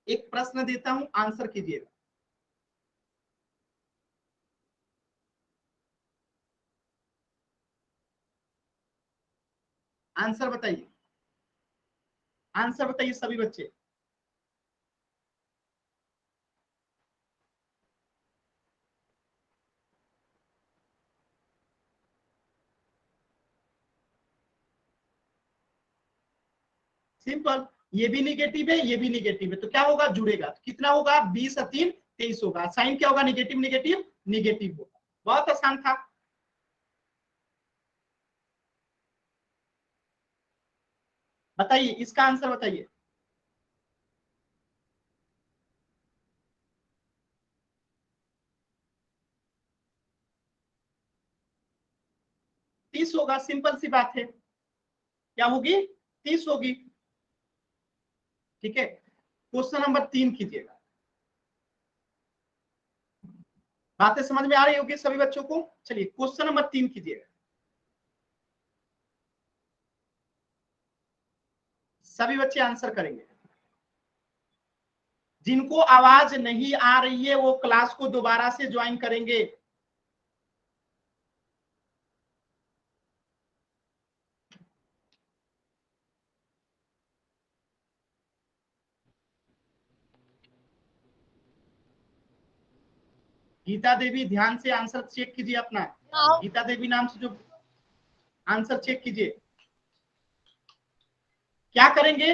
एक प्रश्न देता हूं, आंसर कीजिएगा। आंसर बताइए, आंसर बताइए सभी बच्चे। सिंपल, ये भी निगेटिव है, ये भी निगेटिव है, तो क्या होगा, जुड़ेगा। तो कितना होगा, 20 और 3 23 होगा। साइन क्या होगा, निगेटिव निगेटिव निगेटिव होगा। बहुत आसान था। बताइए इसका आंसर बताइए। तीस होगा, सिंपल सी बात है। क्या होगी, 30 होगी। ठीक है, क्वेश्चन नंबर 3 कीजिएगा। बातें समझ में आ रही होगी सभी बच्चों को। चलिए क्वेश्चन नंबर 3 कीजिएगा। सभी बच्चे आंसर करेंगे। जिनको आवाज नहीं आ रही है वो क्लास को दोबारा से ज्वाइन करेंगे। गीता देवी ध्यान से आंसर चेक कीजिए अपना। गीता देवी नाम से जो आंसर चेक कीजिए। क्या करेंगे,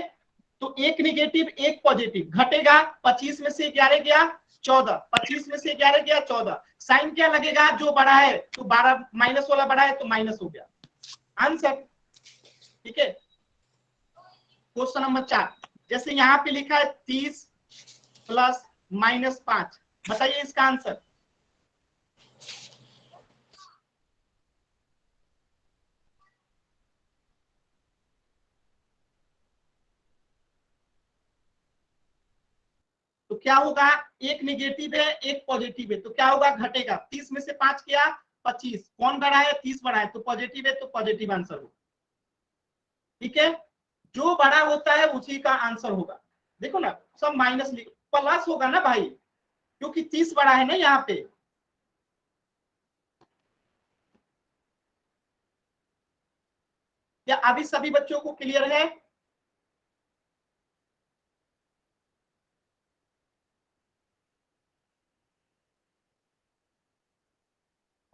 तो एक निगेटिव एक पॉजिटिव, घटेगा। 25 में से 11 गया 14, 25 में से 11 गया 14। साइन क्या लगेगा, जो बड़ा है तो 12, माइनस वाला बड़ा है तो माइनस हो गया आंसर। ठीक है, क्वेश्चन नंबर 4, जैसे यहाँ पे लिखा है 30 प्लस -5, बताइए इसका आंसर। तो क्या होगा, एक निगेटिव है एक पॉजिटिव है, तो क्या होगा, घटेगा। 30 में से 5 किया 25, कौन बड़ा है, 30 बड़ा है, तो पॉजिटिव है तो पॉजिटिव आंसर होगा। ठीक है, जो बड़ा होता है उसी का आंसर होगा। देखो ना, सब माइनस प्लस होगा ना भाई, क्योंकि 30 बड़ा है ना यहाँ पे। क्या अभी सभी बच्चों को क्लियर है?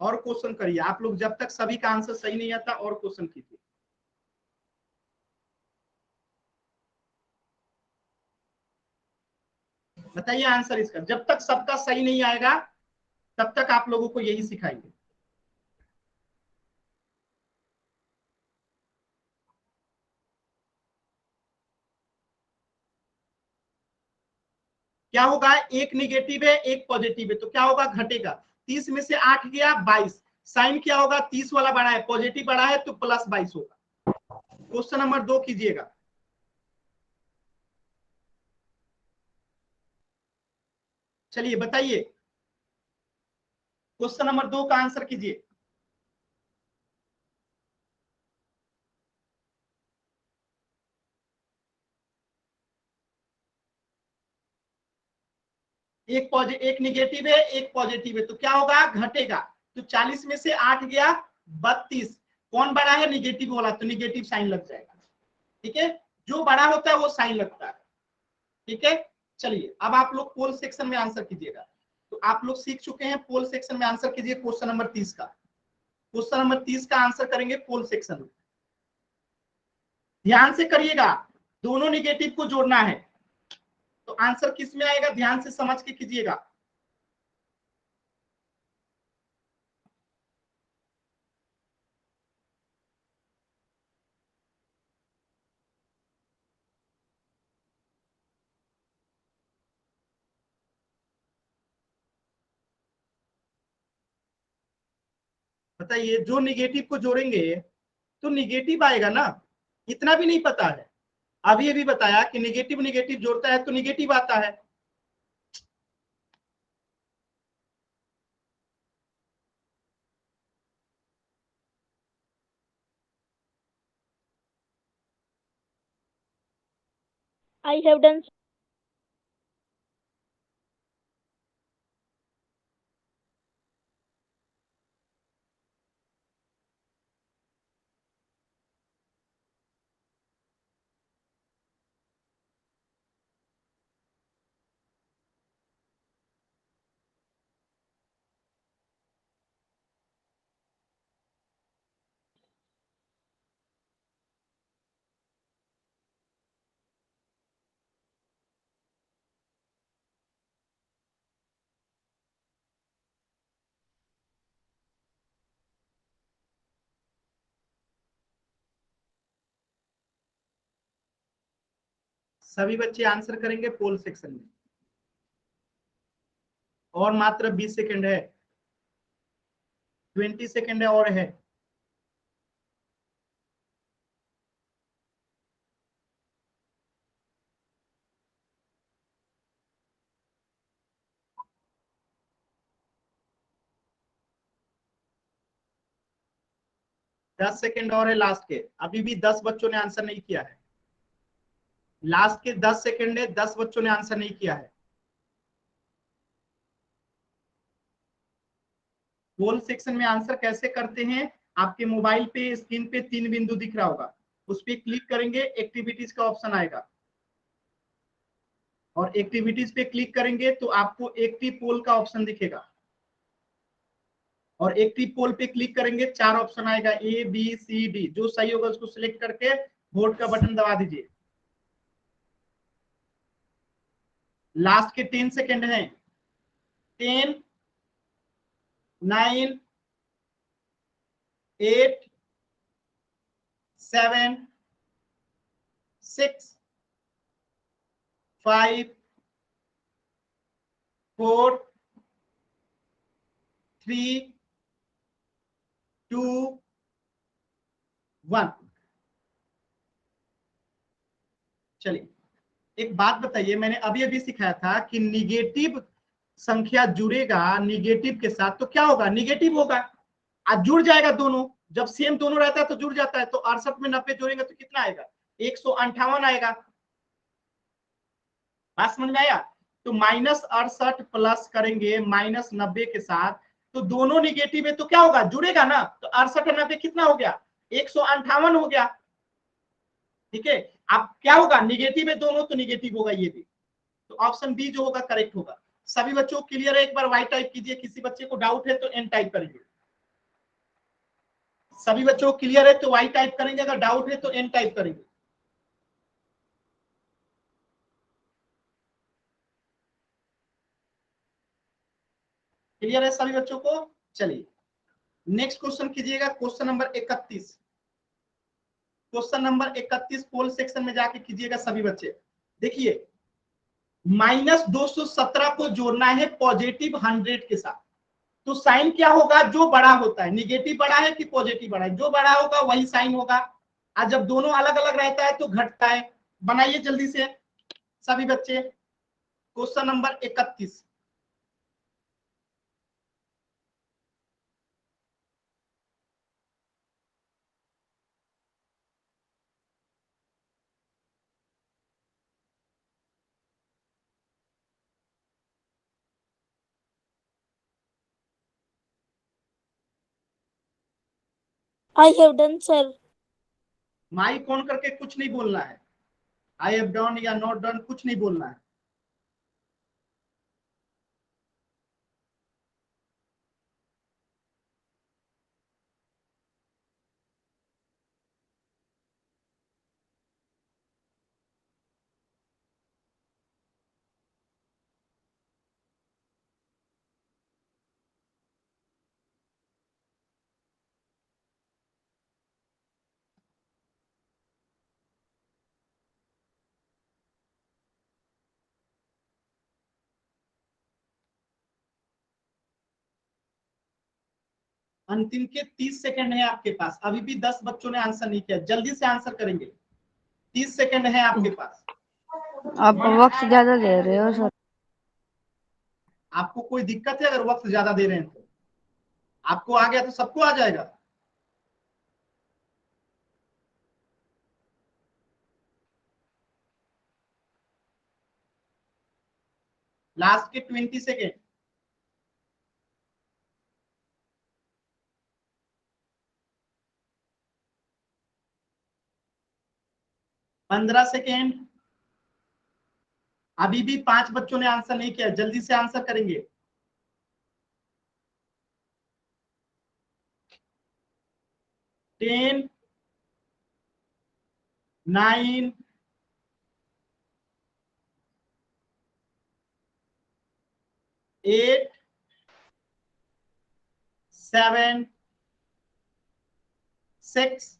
और क्वेश्चन करिए आप लोग, जब तक सभी का आंसर सही नहीं आता और क्वेश्चन कीजिए। बताइए आंसर इसका, जब तक सबका सही नहीं आएगा तब तक आप लोगों को यही सिखाएंगे। क्या होगा, एक निगेटिव है एक पॉजिटिव है, तो क्या होगा, घटेगा। 30 में से 8 गया 22, साइन क्या होगा, 30 वाला बड़ा है, पॉजिटिव बड़ा है तो +22 होगा। क्वेश्चन नंबर 2 कीजिएगा। चलिए बताइए, क्वेश्चन नंबर 2 का आंसर कीजिए। एक निगेटिव है एक पॉजिटिव है, तो क्या होगा, घटेगा। तो 40 में से 8 गया 32, कौन बड़ा है, निगेटिव वाला, तो निगेटिव साइन लग जाएगा। ठीक है, जो बड़ा होता है वो साइन लगता है। ठीक है, चलिए अब आप लोग पोल सेक्शन में आंसर कीजिएगा। तो आप लोग सीख चुके हैं, पोल सेक्शन में आंसर कीजिए क्वेश्चन नंबर 30 का। क्वेश्चन नंबर 30 का आंसर करेंगे पोल सेक्शन में। ध्यान से करिएगा, दोनों निगेटिव को जोड़ना है। तो आंसर किस में आएगा, ध्यान से समझ के कीजिएगा। बताइए, जो निगेटिव को जोड़ेंगे तो निगेटिव आएगा ना, इतना भी नहीं पता है। अभी अभी बताया कि निगेटिव निगेटिव जोड़ता है तो निगेटिव आता है। I have done. सभी बच्चे आंसर करेंगे पोल सेक्शन में, और मात्र 20 सेकंड है, 20 सेकंड है और है। दस सेकंड और है लास्ट के, अभी भी 10 बच्चों ने आंसर नहीं किया है। लास्ट के 10 सेकंड है, 10 बच्चों ने आंसर नहीं किया है। पोल सेक्शन में आंसर कैसे करते हैं, आपके मोबाइल पे स्क्रीन पे 3 बिंदु दिख रहा होगा, उस पर क्लिक करेंगे, एक्टिविटीज का ऑप्शन आएगा, और एक्टिविटीज पे क्लिक करेंगे तो आपको एक्टिव पोल का ऑप्शन दिखेगा, और एक्टिव पोल पे क्लिक करेंगे, 4 ऑप्शन आएगा, ABCD, जो सही होगा उसको सिलेक्ट करके वोट का बटन दबा दीजिए। लास्ट के 10 सेकंड हैं, 10, 9, 8, 7, 6, 5, 4, 3, 2, 1। चलिए एक बात बताइए, मैंने अभी अभी सिखाया था कि निगेटिव संख्या जुड़ेगा निगेटिव के साथ तो क्या होगा, निगेटिव होगा। आज जुड़ जाएगा दोनों, जब सेम दोनों रहता है तो जुड़ जाता है। तो 68 में 90 जोड़ेंगे तो कितना आएगा, 158 आएगा। बात समझ में आया। तो -68 प्लस करेंगे -90 के साथ, तो दोनों निगेटिव है तो क्या होगा, जुड़ेगा ना। तो 68 और 90 कितना हो गया, 158 हो गया। ठीक है, अब क्या होगा, निगेटिव है दोनों तो निगेटिव होगा ये भी। तो ऑप्शन बी जो होगा करेक्ट होगा। सभी बच्चों को क्लियर है, एक बार वाई टाइप कीजिए, किसी बच्चे को डाउट है तो एन टाइप करेंगे। सभी बच्चों को क्लियर है तो वाई टाइप करेंगे, अगर डाउट है तो एन टाइप करेंगे। क्लियर है सभी बच्चों को। चलिए नेक्स्ट क्वेश्चन कीजिएगा, क्वेश्चन नंबर 31। क्वेश्चन नंबर 31 पोल सेक्शन में जाके कीजिएगा सभी बच्चे। देखिए -217 को जोड़ना है पॉजिटिव 100 के साथ, तो साइन क्या होगा, जो बड़ा होता है, निगेटिव बड़ा है कि पॉजिटिव बड़ा है, जो बड़ा होगा वही साइन होगा। आज जब दोनों अलग अलग रहता है तो घटता है। बनाइए जल्दी से सभी बच्चे, question number 31। I have done, sir. Mike on करके कुछ नहीं बोलना है, आई हैव डन या नॉट डन कुछ नहीं बोलना है। अंतिम के 30 सेकंड है आपके पास, अभी भी 10 बच्चों ने आंसर नहीं किया, जल्दी से आंसर करेंगे। 30 सेकंड है आपके पास। आप वक्त ज्यादा दे रहे हो सर। आपको कोई दिक्कत है अगर वक्त ज्यादा दे रहे हैं तो? आपको आ गया तो सबको आ जाएगा। लास्ट के 20 सेकेंड। पंद्रह सेकेंड। अभी भी 5 बच्चों ने आंसर नहीं किया, जल्दी से आंसर करेंगे। 10, 9, 8, 7, 6,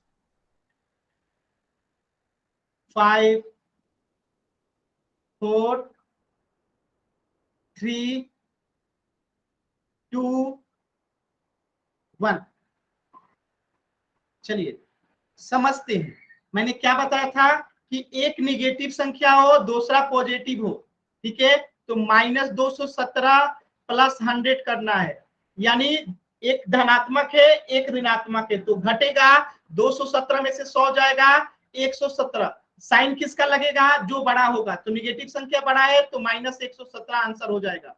5, 4, 3, 2, 1। चलिए समझते हैं। मैंने क्या बताया था कि एक निगेटिव संख्या हो, दूसरा पॉजिटिव हो, ठीक है। तो -217 प्लस 100 करना है, यानी एक धनात्मक है एक ऋणात्मक है, तो घटेगा 217 में से 100 जाएगा 117। साइन किसका लगेगा? जो बड़ा होगा। तो निगेटिव संख्या बड़ा है तो -117 आंसर हो जाएगा।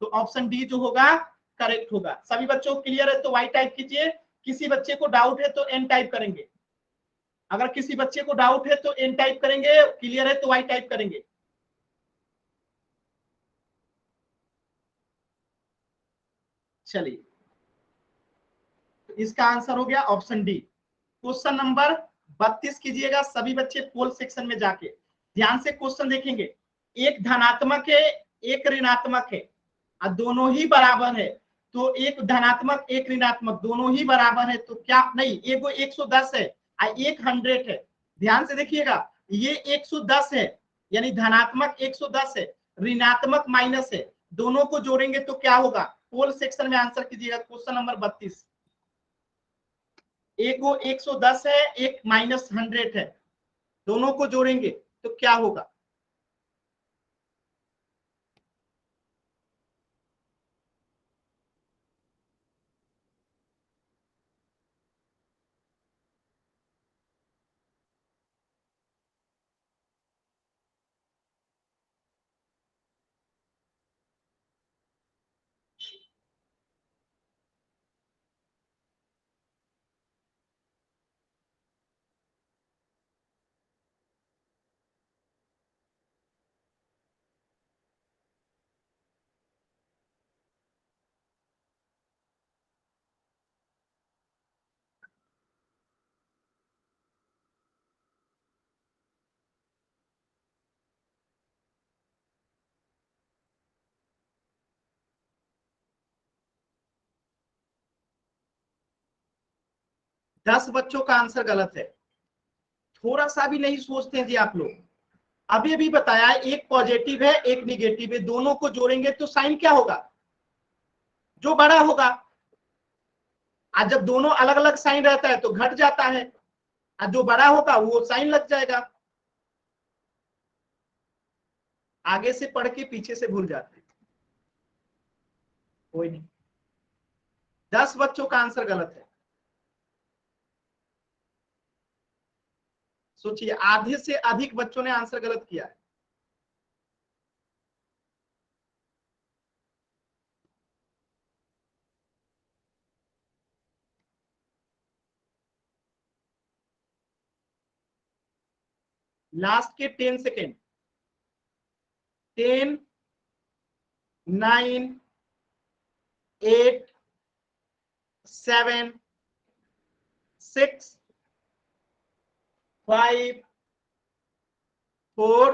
तो ऑप्शन डी जो होगा करेक्ट होगा। सभी बच्चों को क्लियर है तो वाई टाइप कीजिए, किसी बच्चे को डाउट है तो एन टाइप करेंगे। अगर किसी बच्चे को डाउट है तो एन टाइप करेंगे, क्लियर है तो वाई टाइप करेंगे। चलिए, तो इसका आंसर हो गया ऑप्शन डी। क्वेश्चन नंबर 32 कीजिएगा सभी बच्चे पोल सेक्शन में जाके ध्यान से क्वेश्चन देखेंगे। एक धनात्मक है एक ऋणात्मक है और दोनों ही बराबर है। तो एक धनात्मक एक ऋणात्मक दोनों ही बराबर है, तो क्या नहीं, एगो 110 है और एक 100 है। ध्यान से देखिएगा, ये 110 है यानी धनात्मक 110 है, ऋणात्मक माइनस है, दोनों को जोड़ेंगे तो क्या होगा? पोल सेक्शन में आंसर कीजिएगा क्वेश्चन नंबर 32। एक वो 110 है एक -100 है, दोनों को जोड़ेंगे तो क्या होगा? दस बच्चों का आंसर गलत है। थोड़ा सा भी नहीं सोचते हैं जी आप लोग। अभी अभी बताया एक पॉजिटिव है एक निगेटिव है, दोनों को जोड़ेंगे तो साइन क्या होगा? जो बड़ा होगा। आज जब दोनों अलग अलग साइन रहता है तो घट जाता है, और जो बड़ा होगा वो साइन लग जाएगा। आगे से पढ़ के पीछे से भूल जाते हैं। कोई नहीं, 10 बच्चों का आंसर गलत है। सोचिए, आधे से अधिक बच्चों ने आंसर गलत किया है। लास्ट के 10 सेकेंड। 10, 9, 8, 7, 6, 5, 4,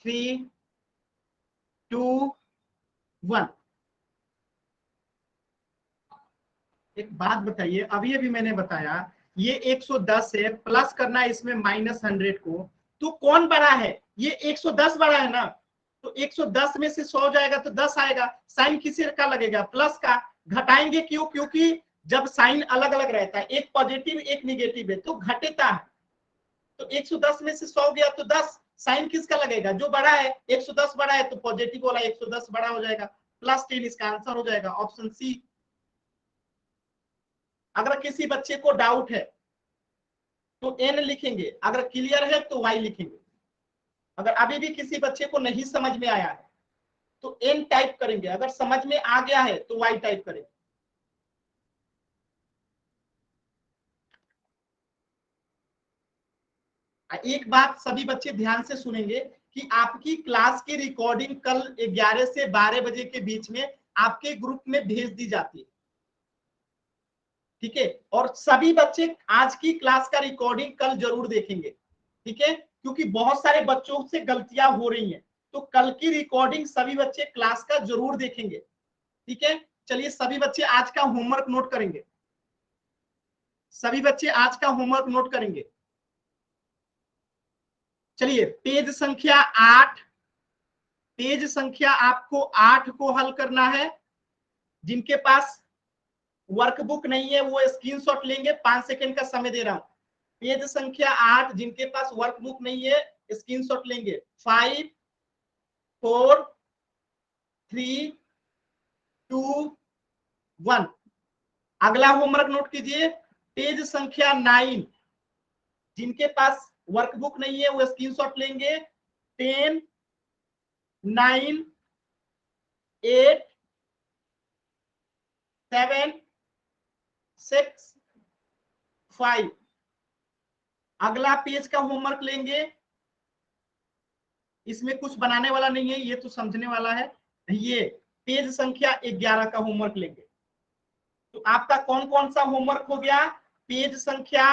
3, 2, 1। एक बात बताइए, अभी अभी मैंने बताया ये 110 है, प्लस करना है इसमें -100 को, तो कौन बड़ा है? ये 110 बड़ा है ना, तो 110 में से 100 जाएगा तो 10 आएगा। साइन किसी का लगेगा? प्लस का। घटाएंगे क्यों? क्योंकि जब साइन अलग अलग रहता है, एक पॉजिटिव एक निगेटिव है तो घटेता है। तो 110 में से 100 गया तो 10, साइन किसका लगेगा? जो बड़ा है। 110 बड़ा है तो पॉजिटिव वाला 110 बड़ा हो जाएगा, +10 इसका आंसर हो जाएगा ऑप्शन सी। अगर किसी बच्चे को डाउट है तो एन लिखेंगे, अगर क्लियर है तो वाई लिखेंगे। अगर अभी भी किसी बच्चे को नहीं समझ में आया है तो N टाइप करेंगे, अगर समझ में आ गया है तो Y टाइप करेंगे। एक बात सभी बच्चे ध्यान से सुनेंगे कि आपकी क्लास की रिकॉर्डिंग कल 11 से 12 बजे के बीच में आपके ग्रुप में भेज दी जाती है, ठीक है। और सभी बच्चे आज की क्लास का रिकॉर्डिंग कल जरूर देखेंगे, ठीक है, क्योंकि बहुत सारे बच्चों से गलतियां हो रही हैं। तो कल की रिकॉर्डिंग सभी बच्चे क्लास का जरूर देखेंगे, ठीक है। चलिए सभी बच्चे आज का होमवर्क नोट करेंगे, सभी बच्चे आज का होमवर्क नोट करेंगे। चलिए पेज संख्या 8, पेज संख्या आपको 8 को हल करना है। जिनके पास वर्कबुक नहीं है वो स्क्रीनशॉट लेंगे, 5 सेकंड का समय दे रहा हूं। पेज संख्या 8, जिनके पास वर्कबुक नहीं है स्क्रीनशॉट लेंगे। 5 4 3 2 1। अगला होमवर्क नोट कीजिए, पेज संख्या 9, जिनके पास वर्कबुक नहीं है वो स्क्रीनशॉट लेंगे। 10 9 8 7 6 5। अगला पेज का होमवर्क लेंगे, इसमें कुछ बनाने वाला नहीं है, ये तो समझने वाला है। ये पेज संख्या 11 का होमवर्क लेंगे। तो आपका कौन कौन सा होमवर्क हो गया? पेज संख्या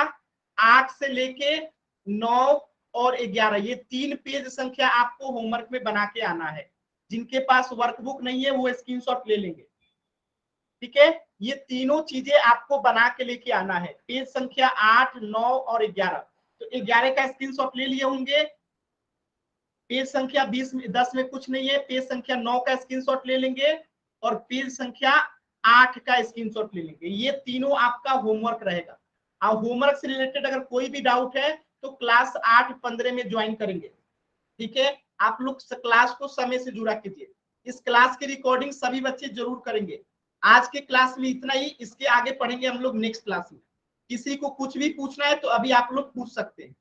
8 से लेके 9 और 11, ये 3 पेज संख्या आपको होमवर्क में बना के आना है। जिनके पास वर्कबुक नहीं है वो स्क्रीनशॉट ले लेंगे, ठीक है। ये तीनों चीजें आपको बना के लेके आना है, पेज संख्या 8 9 और 11। तो 11 का स्क्रीनशॉट ले लिए होंगे। पेज संख्या 10 में कुछ नहीं है, पेज संख्या 9 का स्क्रीनशॉट ले लेंगे और पेज संख्या 8 का स्क्रीनशॉट ले लेंगे। ये तीनों आपका होमवर्क रहेगा। और होमवर्क से रिलेटेड अगर कोई भी डाउट है तो क्लास 8:15 में ज्वाइन करेंगे, ठीक है। आप लोग क्लास को समय से जुड़ा कीजिए। इस क्लास की रिकॉर्डिंग सभी बच्चे जरूर करेंगे। आज के क्लास में इतना ही, इसके आगे पढ़ेंगे हम लोग नेक्स्ट क्लास में। किसी को कुछ भी पूछना है तो अभी आप लोग पूछ सकते हैं।